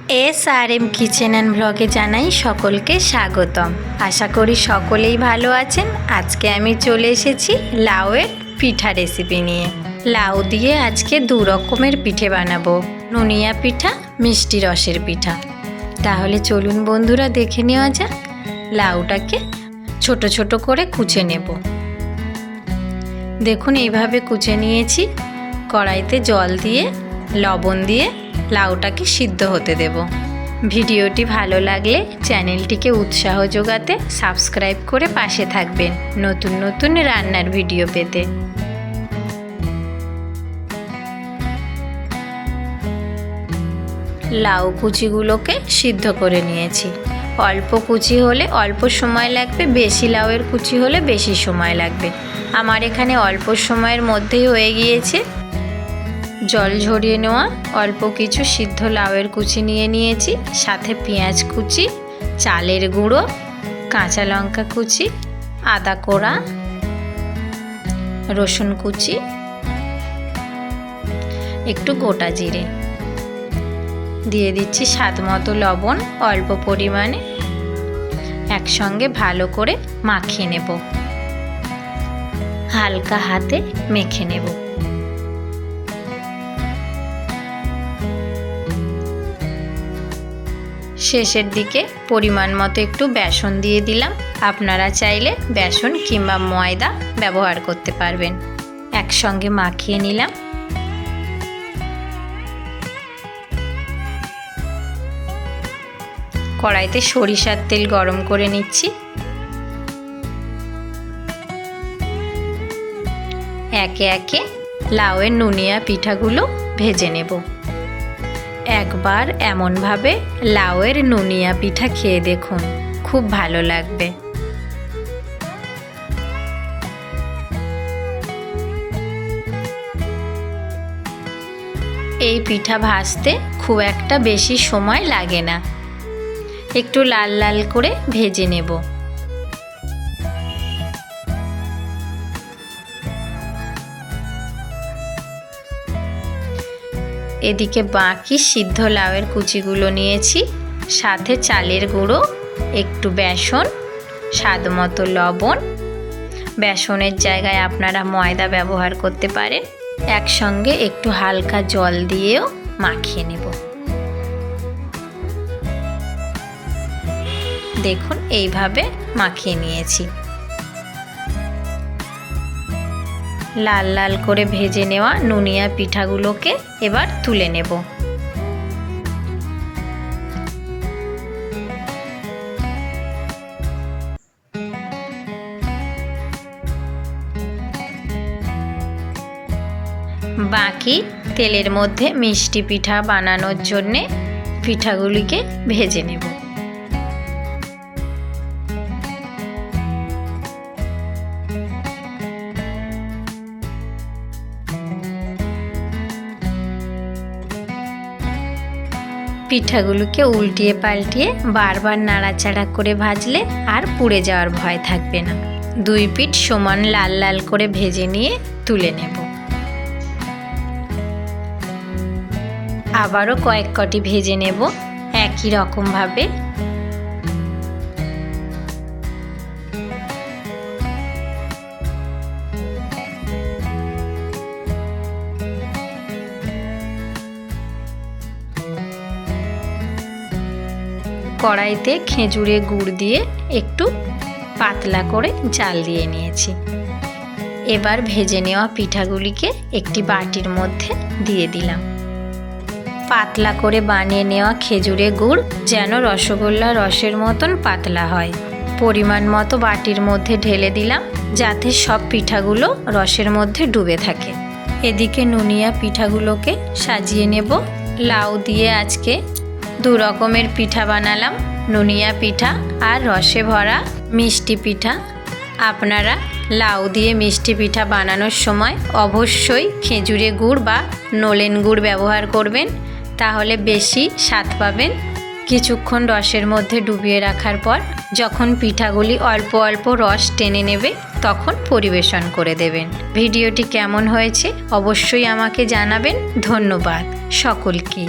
SRM kitchen and ব্লগে জানাই সকলকে স্বাগতম। আশা করি সকলেই ভালো আছেন। আজকে আমি চলে এসেছি লাউয়ের পিঠা রেসিপি নিয়ে। লাউ দিয়ে আজকে দু রকমের পিঠে বানাবো, নুনিয়া পিঠা, মিষ্টি রসের পিঠা। তাহলে চলুন বন্ধুরা দেখে নেওয়া যাক। লাউটাকে ছোট ছোট করে কুচে নেব। দেখুন এইভাবে কুচে নিয়েছি। কড়াইতে জল দিয়ে লবণ দিয়ে লাউটাকে সিদ্ধ হতে দেব। ভিডিওটি ভালো লাগলে চ্যানেলটিকে উৎসাহ যোগাতে সাবস্ক্রাইব করে পাশে থাকবেন নতুন নতুন রান্নার ভিডিও পেতে। লাউ কুচিগুলোকে সিদ্ধ করে নিয়েছি। অল্প কুচি হলে অল্প সময় লাগবে, বেশি লাউয়ের কুচি হলে বেশি সময় লাগবে। আমার এখানে অল্প সময়ের মধ্যেই হয়ে গিয়েছে। জল ঝরিয়ে নেওয়া অল্প কিছু সিদ্ধ লাউয়ের কুচি নিয়ে নিয়েছি, সাথে পেঁয়াজ কুচি, চালের গুঁড়ো, কাঁচা লঙ্কা কুচি, আদা কোড়া, রসুন কুচি, একটু গোটা জিরে দিয়ে দিচ্ছি, স্বাদ মতো লবণ অল্প পরিমাণে। একসঙ্গে ভালো করে মাখিয়ে নেব, হালকা হাতে মেখে নেব। শেষের দিকে পরিমাণ মতো একটু বেসন দিয়ে দিলাম। আপনারা চাইলে বেসন কিংবা ময়দা ব্যবহার করতে পারবেন। একসঙ্গে মাখিয়ে নিলাম। কড়াইতে সরিষার তেল গরম করে নিচ্ছি। একে একে লাউয়ের নুনিয়া পিঠাগুলো ভেজে নেব। একবার এমনভাবে লাউয়ের নুনিয়া পিঠা খেয়ে দেখুন, খুব ভালো লাগবে। এই পিঠা ভাজতে খুব একটা বেশি সময় লাগে না। একটু লাল লাল করে ভেজে নেব। এদিকে বাকি সিদ্ধ লাউয়ের কুচিগুলো নিয়েছি, সাথে চালের গুঁড়ো, একটু বেসন, স্বাদ মতো লবণ। বেসনের জায়গায় আপনারা ময়দা ব্যবহার করতে পারেন। একসঙ্গে একটু হালকা জল দিয়েও মাখিয়ে নেব। দেখুন এইভাবে মাখিয়ে নিয়েছি। লাল লাল করে ভেজে নেওয়া নুনিয়া পিঠাগুলোকে এবার তুলে নেব। বাকি তেলের মধ্যে মিষ্টি পিঠা বানানোর জন্যে পিঠাগুলিকে ভেজে নেব। পিঠাগুলোকে উল্টিয়ে পাল্টিয়ে বারবার নাড়াচাড়া করে ভাজলে আর পুড়ে যাওয়ার ভয় থাকবে না। দুই পিঠ সমান লাল লাল করে ভেজে নিয়ে তুলে নেব। আবারও কয়েক কটি ভেজে নেব একই রকমভাবে। কড়াইতে খেজুরে গুড় দিয়ে একটু পাতলা করে জাল দিয়ে নিয়েছি। এবার ভেজে নেওয়া পিঠাগুলিকে একটি বাটির মধ্যে দিয়ে দিলাম। পাতলা করে বানিয়ে নেওয়া খেজুরে গুড় যেন রসগোল্লা রসের মতন পাতলা হয়। পরিমাণ মতো বাটির মধ্যে ঢেলে দিলাম, যাতে সব পিঠাগুলো রসের মধ্যে ডুবে থাকে। এদিকে নুনিয়া পিঠাগুলোকে সাজিয়ে নেব। লাউ দিয়ে আজকে দু রকমের পিঠা বানালাম, নুনিয়া পিঠা আর রসে ভরা মিষ্টি পিঠা। আপনারা লাউ দিয়ে মিষ্টি পিঠা বানানোর সময় অবশ্যই খেজুরে গুড় বা নলেন গুড় ব্যবহার করবেন, তাহলে বেশি স্বাদ পাবেন। কিছুক্ষণ রসের মধ্যে ডুবিয়ে রাখার পর যখন পিঠাগুলি অল্প অল্প রস টেনে নেবে তখন পরিবেশন করে দেবেন। ভিডিওটি কেমন হয়েছে অবশ্যই আমাকে জানাবেন। ধন্যবাদ সকলকে।